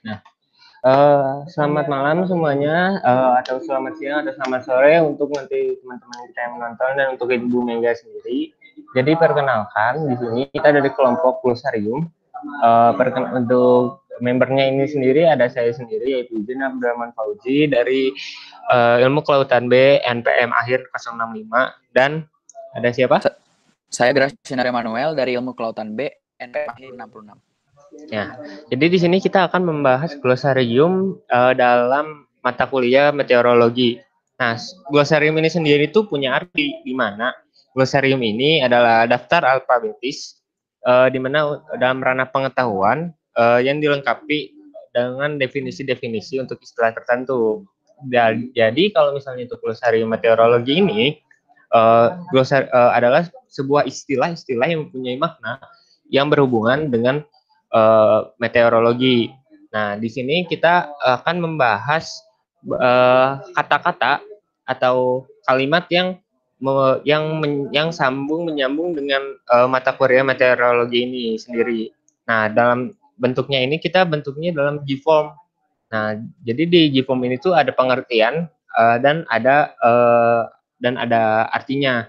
Nah, selamat malam semuanya, atau selamat siang atau selamat sore untuk nanti teman-teman kita yang menonton dan untuk Ibu Mega sendiri. Jadi perkenalkan di sini kita dari kelompok Glosarium. Untuk membernya ini sendiri ada saya sendiri yaitu Izin Abdurrahman Fauzi dari Ilmu Kelautan B NPM akhir 065 dan ada siapa? Saya Graciana Emanuel dari Ilmu Kelautan B NPM akhir 66. Ya, jadi di sini kita akan membahas glosarium dalam mata kuliah meteorologi. Nah, glosarium ini sendiri tuh punya arti di mana glosarium ini adalah daftar alfabetis di mana dalam ranah pengetahuan yang dilengkapi dengan definisi-definisi untuk istilah tertentu. Jadi kalau misalnya untuk glosarium meteorologi ini adalah sebuah istilah-istilah yang mempunyai makna yang berhubungan dengan meteorologi. Nah, di sini kita akan membahas kata-kata atau kalimat yang sambung menyambung dengan mata kuliah meteorologi ini sendiri. Nah, dalam bentuknya ini kita bentuknya dalam G-form. Nah, jadi di G-form ini tuh ada pengertian dan ada artinya.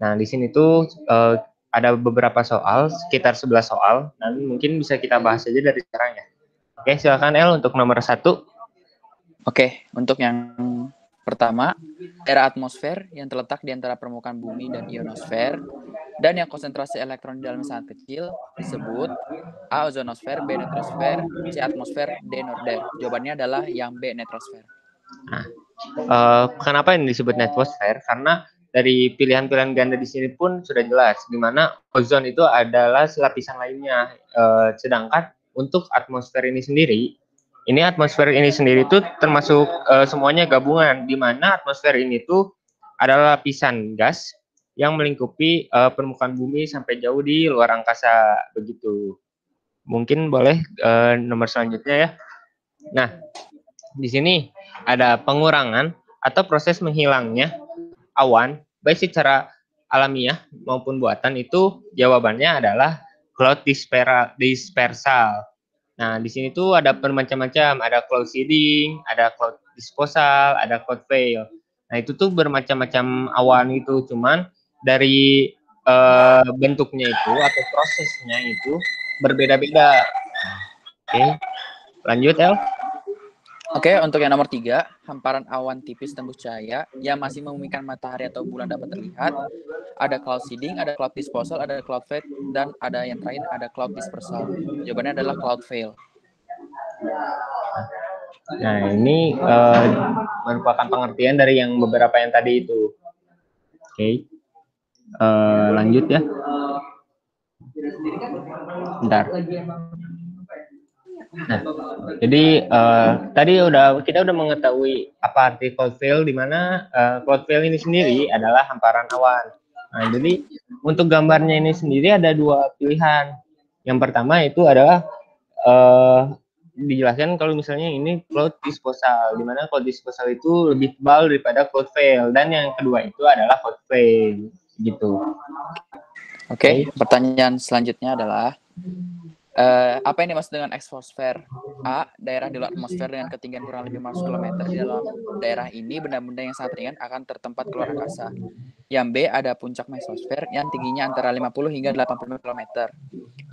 Nah, di sini tuh ada beberapa soal, sekitar 11 soal, dan mungkin bisa kita bahas saja dari sekarang ya. Oke, silakan El untuk nomor 1. Oke, untuk yang pertama, daerah atmosfer yang terletak di antara permukaan bumi dan ionosfer, dan yang konsentrasi elektron di dalamnya sangat kecil, disebut A. Ozonosfer, B. Netrosfer, C. Atmosfer, D. Norder. Jawabannya adalah yang B. Netrosfer. Nah, kenapa ini disebut netrosfer? Karena dari pilihan-pilihan ganda di sini pun sudah jelas, di mana ozon itu adalah lapisan lainnya. Sedangkan untuk atmosfer ini sendiri itu termasuk semuanya gabungan, di mana atmosfer ini tuh adalah lapisan gas yang melingkupi permukaan bumi sampai jauh di luar angkasa begitu. Mungkin boleh nomor selanjutnya ya. Nah, di sini ada pengurangan atau proses menghilangnya awan baik secara alamiah maupun buatan, itu jawabannya adalah cloud dispersal. Nah, di sini tuh ada bermacam-macam, ada cloud seeding, ada cloud disposal, ada cloud veil. Nah, itu tuh bermacam-macam awan itu, cuman dari bentuknya itu atau prosesnya itu berbeda-beda. Oke, lanjut El. Oke, untuk yang nomor 3, hamparan awan tipis tembus cahaya yang masih memungkinkan matahari atau bulan dapat terlihat. Ada cloud seeding, ada cloud disposal, ada cloud veil, dan ada yang terakhir ada cloud dispersal. Jawabannya adalah cloud veil. Nah, ini merupakan pengertian dari yang beberapa yang tadi itu. Oke. Lanjut ya. Bentar. Nah, jadi tadi kita udah mengetahui apa arti cloud veil, di mana cloud veil ini sendiri adalah hamparan awan. Nah, jadi untuk gambarnya ini sendiri ada dua pilihan. Yang pertama itu adalah dijelaskan kalau misalnya ini cloud disposal, di mana cloud disposal itu lebih tebal daripada cloud veil, dan yang kedua itu adalah cloud veil gitu. Oke, pertanyaan selanjutnya adalah apa yang dimaksud dengan exosfer? A. Daerah di luar atmosfer dengan ketinggian kurang lebih 500 km. Di dalam daerah ini benda-benda yang sangat ringan akan tertempat keluar angkasa. Yang B. Ada puncak mesosfer yang tingginya antara 50 hingga 80 km.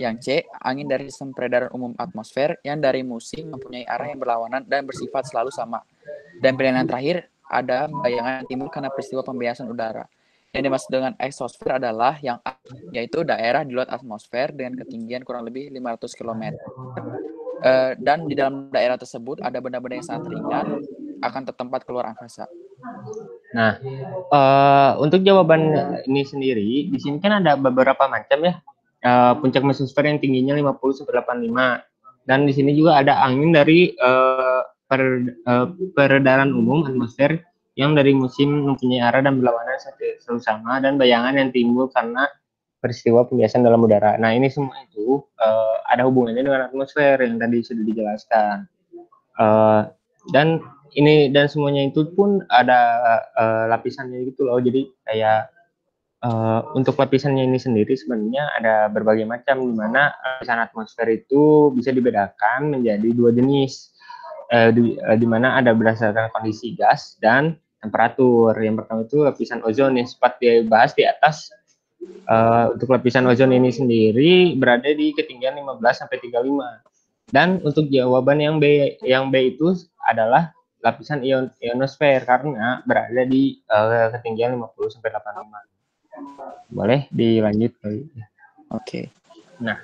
Yang C. Angin dari sistem peredaran umum atmosfer yang dari musim mempunyai arah yang berlawanan dan bersifat selalu sama. Dan pilihan yang terakhir ada bayangan yang timbul karena peristiwa pembiasan udara. Yang dimaksud dengan exosfer adalah yang A, yaitu daerah di luar atmosfer dengan ketinggian kurang lebih 500 km. Dan di dalam daerah tersebut ada benda-benda yang sangat ringan akan tertempat keluar angkasa. Nah, untuk jawaban ini sendiri, di sini kan ada beberapa macam ya. Puncak mesosfer yang tingginya 50-85. Dan di sini juga ada angin dari peredaran umum atmosfer yang dari musim mempunyai arah dan berlawanan selalu sama, dan bayangan yang timbul karena peristiwa pembiasan dalam udara. Nah, ini semua itu ada hubungannya dengan atmosfer yang tadi sudah dijelaskan. Dan semuanya itu pun ada lapisannya gitu loh. Jadi kayak Untuk lapisannya ini sendiri sebenarnya ada berbagai macam, di mana lapisan atmosfer itu bisa dibedakan menjadi dua jenis, di mana ada berdasarkan kondisi gas dan temperatur. Yang pertama itu lapisan ozon yang sempat dibahas di atas. Untuk lapisan ozon ini sendiri berada di ketinggian 15 sampai 35. Dan untuk jawaban yang B itu adalah lapisan ionosfer karena berada di ketinggian 50 sampai 85. Boleh dilanjut kali. Oke. Nah,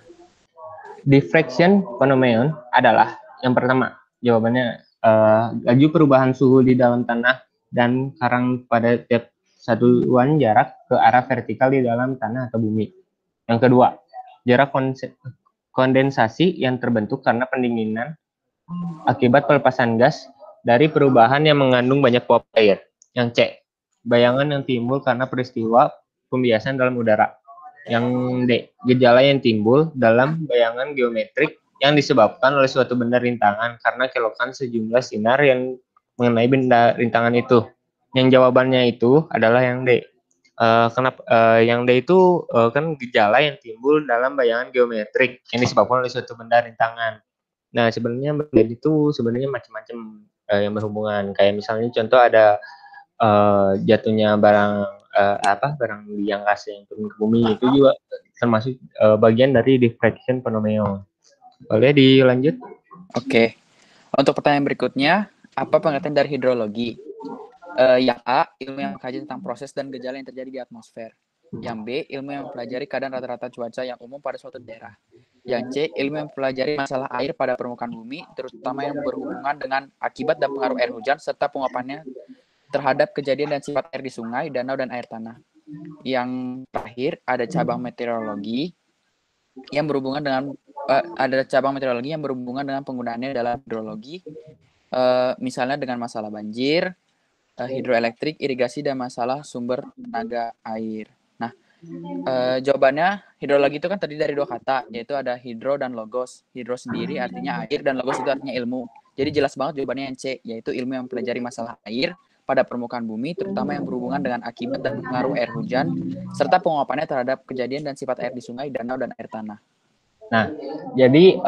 diffraction phenomenon adalah yang pertama. Jawabannya laju perubahan suhu di dalam tanah dan karang pada tiap satuan jarak ke arah vertikal di dalam tanah atau bumi. Yang kedua, jarak kondensasi yang terbentuk karena pendinginan akibat pelepasan gas dari perubahan yang mengandung banyak uap air. Yang C, bayangan yang timbul karena peristiwa pembiasan dalam udara. Yang D, gejala yang timbul dalam bayangan geometrik yang disebabkan oleh suatu benda rintangan karena kelokan sejumlah sinar yang mengenai benda rintangan itu. Yang jawabannya itu adalah yang D. Kenapa yang D itu kan gejala yang timbul dalam bayangan geometrik yang disebabkan oleh suatu benda rintangan. Nah, sebenarnya benda itu sebenarnya macam-macam yang berhubungan. Kayak misalnya contoh ada jatuhnya barang di angkasa yang turun ke bumi itu juga termasuk bagian dari diffraction phenomenon. Boleh dilanjut? Oke. Untuk pertanyaan berikutnya, apa pengertian dari hidrologi? Yang A, ilmu yang mengkaji tentang proses dan gejala yang terjadi di atmosfer. Yang B, ilmu yang mempelajari keadaan rata-rata cuaca yang umum pada suatu daerah. Yang C, ilmu yang mempelajari masalah air pada permukaan bumi, terutama yang berhubungan dengan akibat dan pengaruh air hujan, serta penguapannya terhadap kejadian dan sifat air di sungai, danau, dan air tanah. Yang terakhir, ada cabang meteorologi yang berhubungan dengan penggunaannya dalam hidrologi, misalnya dengan masalah banjir, hidroelektrik, irigasi, dan masalah sumber tenaga air. Nah, jawabannya hidrologi itu kan terdiri dari dua kata, yaitu ada hidro dan logos. Hidro sendiri artinya air dan logos itu artinya ilmu. Jadi jelas banget jawabannya yang C, yaitu ilmu yang mempelajari masalah air pada permukaan bumi, terutama yang berhubungan dengan akibat dan pengaruh air hujan, serta penguapannya terhadap kejadian dan sifat air di sungai, danau, dan air tanah. Nah, jadi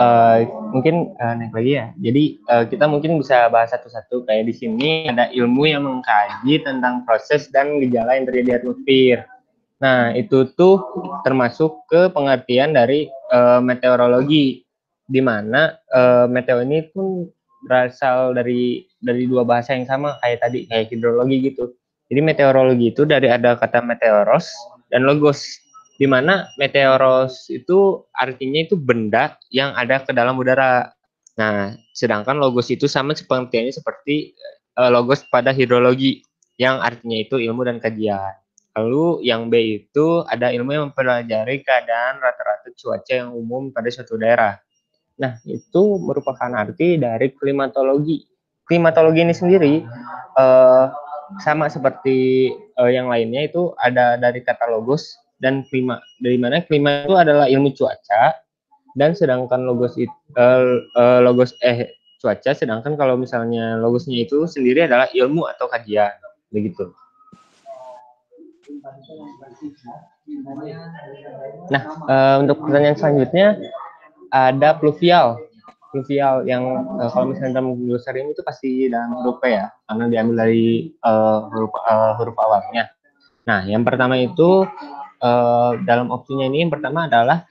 mungkin naik lagi ya. Jadi kita mungkin bisa bahas satu-satu. Kayak di sini ada ilmu yang mengkaji tentang proses dan gejala yang terjadi di atmosfer. Nah, itu tuh termasuk ke pengertian dari meteorologi, di mana meteo ini pun berasal dari dua bahasa yang sama kayak tadi, kayak hidrologi gitu. Jadi meteorologi itu dari ada kata meteoros dan logos, di mana meteoros itu artinya itu benda yang ada ke dalam udara. Nah, sedangkan logos itu sama pengertiannya seperti logos pada hidrologi, yang artinya itu ilmu dan kajian. Lalu yang B itu ada ilmu yang mempelajari keadaan rata-rata cuaca yang umum pada suatu daerah. Nah, itu merupakan arti dari klimatologi. Klimatologi ini sendiri sama seperti yang lainnya, itu ada dari kata logos dan klima. Dari mana klima itu adalah ilmu cuaca, dan sedangkan cuaca, sedangkan kalau misalnya logosnya itu sendiri adalah ilmu atau kajian, begitu. Nah, untuk pertanyaan selanjutnya ada pluvial. Pluvial yang kalau misalnya dalam glosar ini itu pasti dalam huruf P ya, karena diambil dari huruf awalnya. Nah, yang pertama itu dalam opsinya ini yang pertama adalah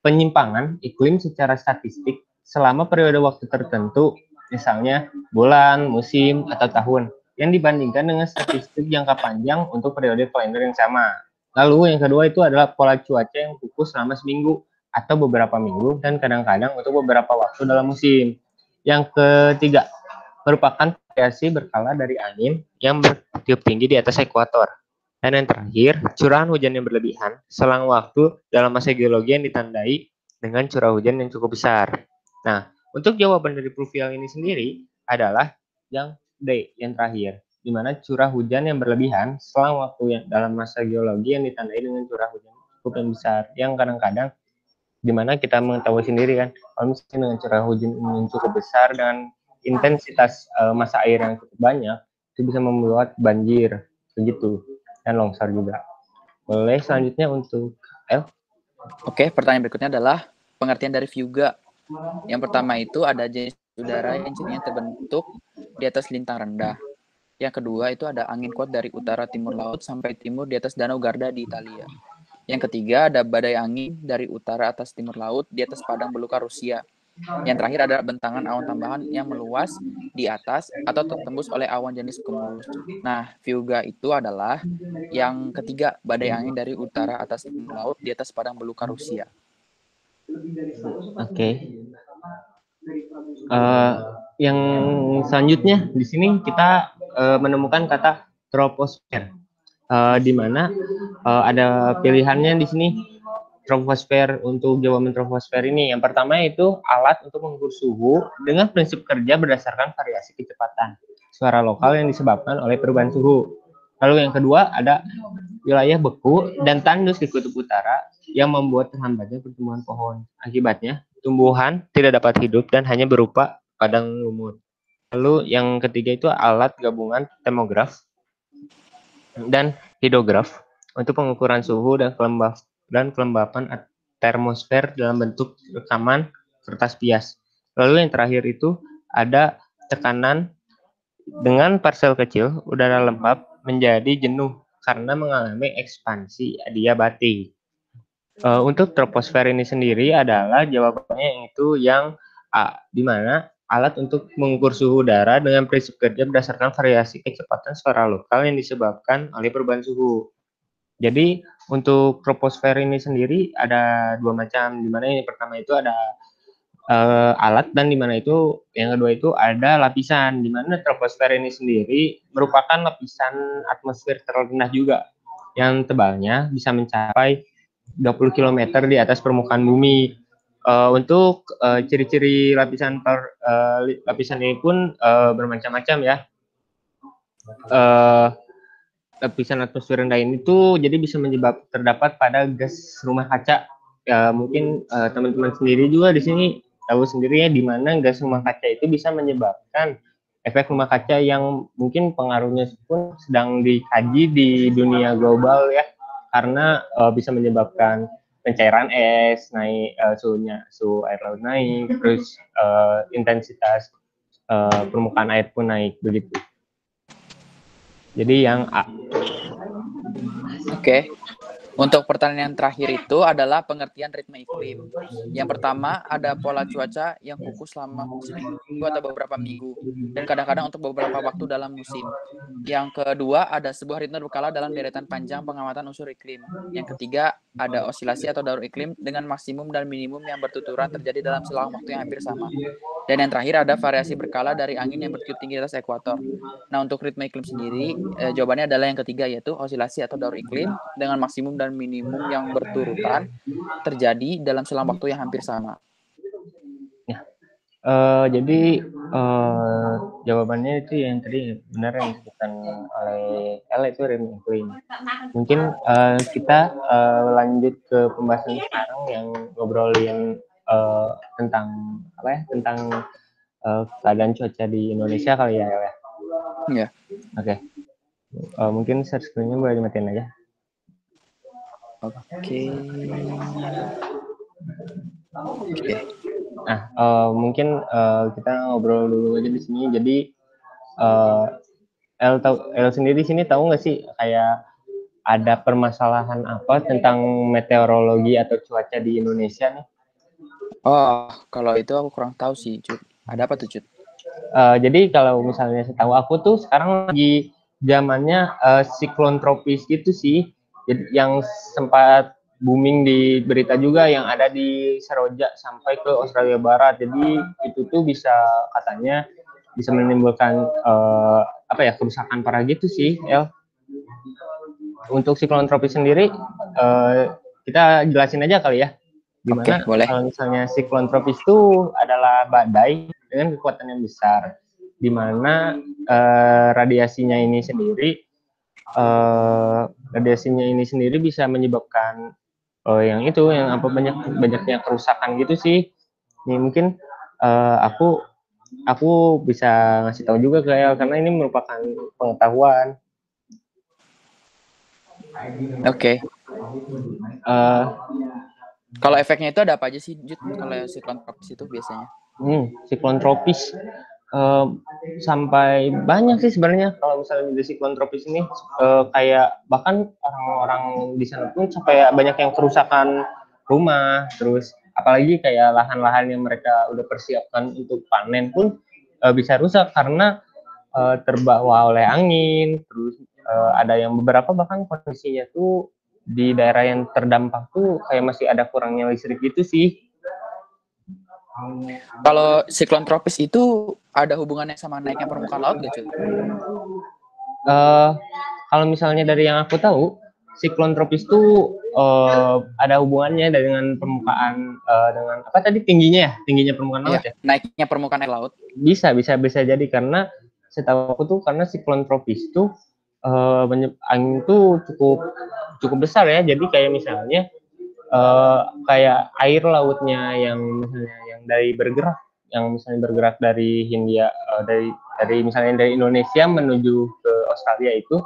penyimpangan iklim secara statistik selama periode waktu tertentu, misalnya bulan, musim, atau tahun, yang dibandingkan dengan statistik jangka panjang untuk periode kalender yang sama. Lalu yang kedua itu adalah pola cuaca yang fokus selama seminggu atau beberapa minggu dan kadang-kadang untuk beberapa waktu dalam musim. Yang ketiga, merupakan variasi berkala dari angin yang bertiup tinggi di atas ekuator. Dan yang terakhir, curahan hujan yang berlebihan selang waktu dalam masa geologi yang ditandai dengan curah hujan yang cukup besar. Nah, untuk jawaban dari pluvial ini sendiri adalah yang D, yang terakhir, di mana curah hujan yang berlebihan selang waktu yang dalam masa geologi yang ditandai dengan curah hujan cukup yang besar, yang kadang-kadang dimana kita mengetahui sendiri kan, kalau misalnya dengan curah hujan yang cukup besar dengan intensitas massa air yang cukup banyak, itu bisa membuat banjir begitu, dan longsor juga. Boleh selanjutnya untuk L. Oke, pertanyaan berikutnya adalah pengertian dari VUGA. Yang pertama itu ada jenis udara yang cirinya terbentuk di atas lintang rendah. Yang kedua itu ada angin kuat dari utara timur laut sampai timur di atas Danau Garda di Italia. Yang ketiga ada badai angin dari utara atas timur laut di atas padang belukar Rusia. Yang terakhir ada bentangan awan tambahan yang meluas di atas atau tertembus oleh awan jenis cumulus. Nah, VUGA itu adalah yang ketiga, badai angin dari utara atas timur laut di atas padang belukar Rusia. Oke. Yang selanjutnya di sini kita menemukan kata troposfer, di mana ada pilihannya di sini. Troposfer, untuk jawaban troposfer ini, yang pertama itu alat untuk mengukur suhu dengan prinsip kerja berdasarkan variasi kecepatan suara lokal yang disebabkan oleh perubahan suhu. Lalu yang kedua ada wilayah beku dan tandus di kutub utara yang membuat terhambatnya pertumbuhan pohon. Akibatnya, tumbuhan tidak dapat hidup dan hanya berupa padang lumut. Lalu yang ketiga itu alat gabungan termograf dan hidrograf untuk pengukuran suhu dan kelembapan termosfer dalam bentuk rekaman kertas pias. Lalu yang terakhir itu ada tekanan. Dengan parsel kecil, udara lembab menjadi jenuh karena mengalami ekspansi adiabati. Untuk troposfer ini sendiri adalah jawabannya itu yang A, di mana alat untuk mengukur suhu udara dengan prinsip kerja berdasarkan variasi kecepatan suara lokal yang disebabkan oleh perubahan suhu. Jadi untuk troposfer ini sendiri ada dua macam, di mana yang pertama itu ada alat, dan di mana itu yang kedua itu ada lapisan, di mana troposfer ini sendiri merupakan lapisan atmosfer terendah juga yang tebalnya bisa mencapai 20 km di atas permukaan bumi. Untuk ciri-ciri lapisan ini pun bermacam-macam ya. Lapisan atmosfer rendah ini tuh jadi bisa terdapat pada gas rumah kaca. Ya, mungkin teman-teman sendiri juga di sini tahu sendiri ya, di mana gas rumah kaca itu bisa menyebabkan efek rumah kaca yang mungkin pengaruhnya pun sedang dikaji di dunia global ya, karena bisa menyebabkan pencairan es naik, suhu air laut naik, terus intensitas permukaan air pun naik begitu. Jadi yang A. Oke. Untuk pertanyaan terakhir itu adalah pengertian ritme iklim. Yang pertama ada pola cuaca yang kuku selama seminggu atau beberapa minggu dan kadang-kadang untuk beberapa waktu dalam musim. Yang kedua ada sebuah ritme berkala dalam deretan panjang pengamatan unsur iklim. Yang ketiga ada osilasi atau daur iklim dengan maksimum dan minimum yang bertuturan terjadi dalam selang waktu yang hampir sama. Dan yang terakhir ada variasi berkala dari angin yang bertiup tinggi di atas ekuator. Nah, untuk ritme iklim sendiri, jawabannya adalah yang ketiga, yaitu osilasi atau daur iklim dengan maksimum dan minimum yang berturutan terjadi dalam selang waktu yang hampir sama. Ya. Jadi jawabannya itu yang tadi benar yang disebutkan oleh L, itu ritme iklim. Mungkin kita lanjut ke pembahasan sekarang yang ngobrolin tentang apa ya, tentang keadaan cuaca di Indonesia kali ya, El ya. Ya. Oke. Mungkin share screen-nya boleh dimatiin aja. Oke. Nah, mungkin kita ngobrol dulu aja di sini. Jadi El sendiri sini tahu nggak sih kayak ada permasalahan apa tentang meteorologi atau cuaca di Indonesia nih? Oh, kalau itu aku kurang tahu sih, Cut. Ada apa tuh, Cut? Jadi kalau misalnya setahu aku tuh sekarang lagi zamannya siklon tropis gitu sih, yang sempat booming di berita juga, yang ada di Seroja sampai ke Australia Barat. Jadi itu tuh bisa, katanya bisa menimbulkan apa ya, kerusakan parah gitu sih, El. Untuk siklon tropis sendiri kita jelasin aja kali ya. Gimana kalau misalnya siklon tropis itu adalah badai dengan kekuatan yang besar, di mana radiasinya ini sendiri bisa menyebabkan yang banyaknya kerusakan gitu sih. Ini mungkin aku bisa ngasih tahu juga ke El, karena ini merupakan pengetahuan. Oke. Eh, Kalau efeknya itu ada apa aja sih, Jud? Kalau siklon tropis itu biasanya? Siklon tropis eh, sampai banyak sih sebenarnya kalau misalnya di siklon tropis ini, kayak bahkan orang-orang di sana pun sampai banyak yang kerusakan rumah, terus apalagi kayak lahan-lahan yang mereka udah persiapkan untuk panen pun bisa rusak karena terbawa oleh angin. Terus ada yang beberapa bahkan kondisinya tuh di daerah yang terdampak tuh kayak masih ada kurangnya listrik gitu sih. Kalau siklon tropis itu ada hubungannya sama naiknya permukaan laut gak, Cud? Eh, Kalau misalnya dari yang aku tahu, siklon tropis itu ada hubungannya dengan permukaan, dengan apa tadi, tingginya ya, tingginya permukaan Iya, laut ya. naiknya permukaan air laut. Bisa jadi karena setahu aku tuh karena siklon tropis itu angin tuh cukup cukup besar ya. Jadi kayak misalnya kayak air lautnya yang misalnya yang dari bergerak, yang misalnya bergerak dari Hindia, dari misalnya dari Indonesia menuju ke Australia itu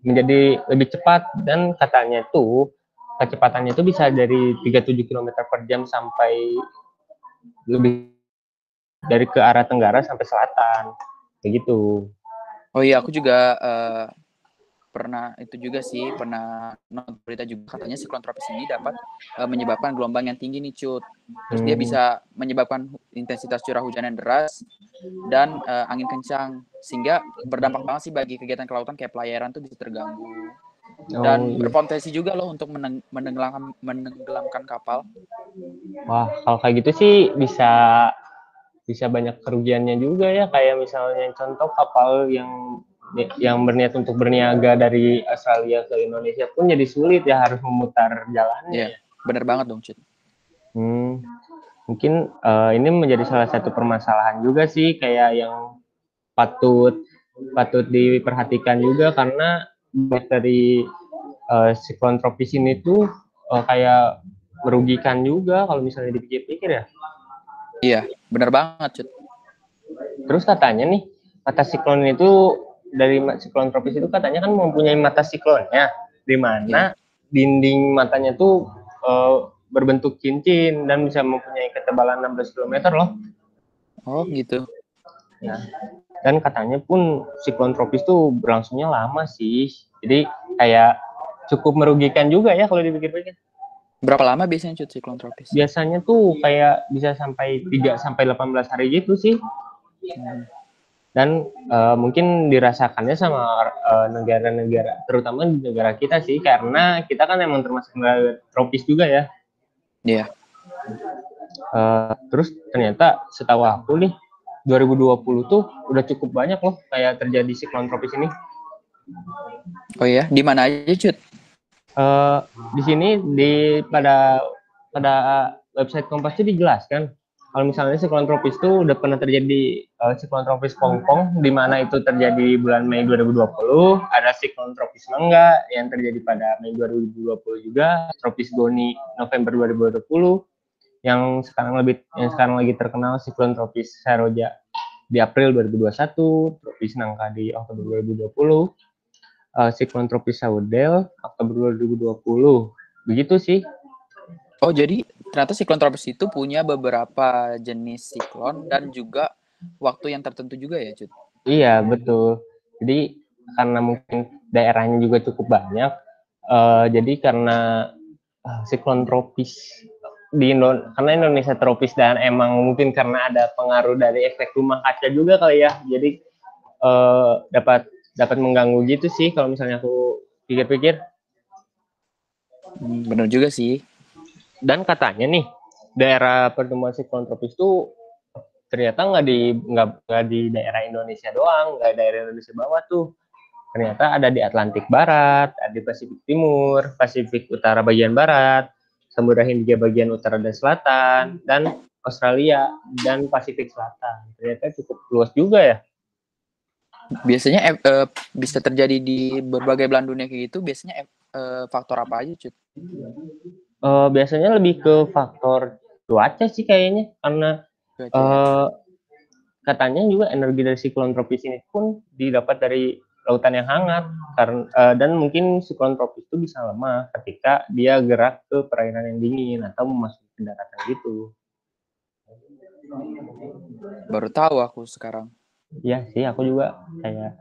menjadi lebih cepat, dan katanya tuh kecepatannya itu bisa dari 37 km per jam sampai lebih dari ke arah tenggara sampai selatan begitu. Oh iya, aku juga pernah itu juga sih, pernah nonton berita juga katanya siklon tropis ini dapat menyebabkan gelombang yang tinggi nih, Cut. Terus dia bisa menyebabkan intensitas curah hujan yang deras dan angin kencang, sehingga berdampak banget sih bagi kegiatan kelautan kayak pelayaran tuh bisa terganggu. Oh Dan iya. berpotensi juga loh untuk menenggelamkan kapal. Wah, kalau kayak gitu sih bisa bisa banyak kerugiannya juga ya, kayak misalnya contoh kapal yang berniat untuk berniaga dari Australia ke Indonesia pun jadi sulit ya, harus memutar jalannya Iya, ya. bener banget dong, Cut. Mungkin ini menjadi salah satu permasalahan juga sih, kayak yang patut patut diperhatikan juga, karena dari siklon tropis ini tuh kayak merugikan juga kalau misalnya dipikir-pikir ya. Iya, bener banget, Cut. Terus katanya nih, mata siklon itu, dari siklon tropis itu katanya kan mempunyai mata siklonnya, di Iya. mana dinding matanya tuh berbentuk cincin dan bisa mempunyai ketebalan 16 km loh. Oh, gitu. Nah, dan katanya pun siklon tropis tuh berlangsungnya lama sih. Jadi kayak cukup merugikan juga ya kalau dipikir-pikir. Berapa lama biasanya, Cut, siklon tropis? Biasanya tuh kayak bisa sampai 3 sampai 18 hari gitu sih. Dan mungkin dirasakannya sama negara-negara, terutama di negara kita sih, karena kita kan emang termasuk negara tropis juga ya. Iya. Terus ternyata setahu aku nih 2020 tuh udah cukup banyak loh kayak terjadi siklon tropis ini. Oh iya, di mana aja, Cut? Di sini pada website Kompas itu dijelaskan kalau misalnya siklon tropis itu udah pernah terjadi, siklon tropis Pongpong di mana itu terjadi bulan Mei 2020, ada siklon tropis Mangga yang terjadi pada Mei 2020 juga, tropis Goni November 2020, yang sekarang lagi terkenal siklon tropis Saroja di April 2021, tropis Nangka di Oktober 2020, siklon tropis Saudel Oktober 2020. Begitu sih. Oh, jadi ternyata siklon tropis itu punya beberapa jenis siklon dan juga waktu yang tertentu juga ya, Cut? Iya, betul. Jadi karena mungkin daerahnya juga cukup banyak, jadi karena siklon tropis karena Indonesia tropis dan emang mungkin karena ada pengaruh dari efek rumah kaca juga kali ya, jadi dapat dapat mengganggu gitu sih kalau misalnya aku pikir-pikir. Bener juga sih. Dan katanya nih daerah pertemuan siklon tropis itu ternyata nggak di daerah Indonesia doang, nggak daerah Indonesia bawah tuh. Ternyata ada di Atlantik Barat, ada di Pasifik Timur, Pasifik Utara bagian barat, Samudra Hindia bagian utara dan selatan, dan Australia dan Pasifik Selatan. Ternyata cukup luas juga ya. Biasanya bisa terjadi di berbagai belahan dunia kayak gitu, biasanya faktor apa aja, Cut? Biasanya lebih ke faktor cuaca sih kayaknya, karena Cuaca ya? uh, katanya juga energi dari siklon tropis ini pun didapat dari lautan yang hangat karena dan mungkin siklon tropis itu bisa lemah ketika dia gerak ke perairan yang dingin atau memasuki ke daratan gitu. Baru tahu aku sekarang. Iya sih, aku juga kayak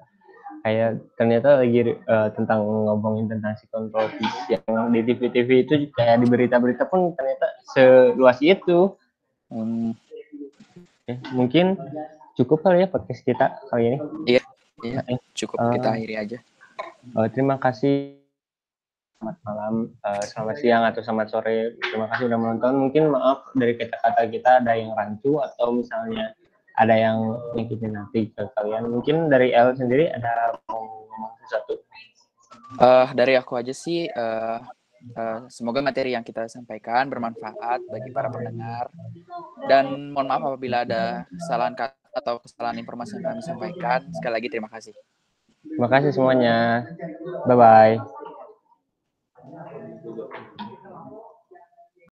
kayak ternyata lagi tentang ngomongin tentang siklon tropis yang di TV-TV itu kayak di berita-berita pun ternyata seluas itu. Ya, mungkin cukup kali ya podcast kita kali ini. Iya, cukup kita akhiri aja. Terima kasih. Selamat malam, selamat siang atau selamat sore. Terima kasih sudah menonton. Mungkin maaf dari kata-kata kita ada yang rancu atau misalnya ada yang nyakitin hati ke kalian. Mungkin dari El sendiri ada mau ngomong sesuatu? Dari aku aja sih, semoga materi yang kita sampaikan bermanfaat bagi para pendengar. Dan mohon maaf apabila ada kesalahan kata atau kesalahan informasi yang kami sampaikan. Sekali lagi terima kasih. Terima kasih semuanya. Bye-bye.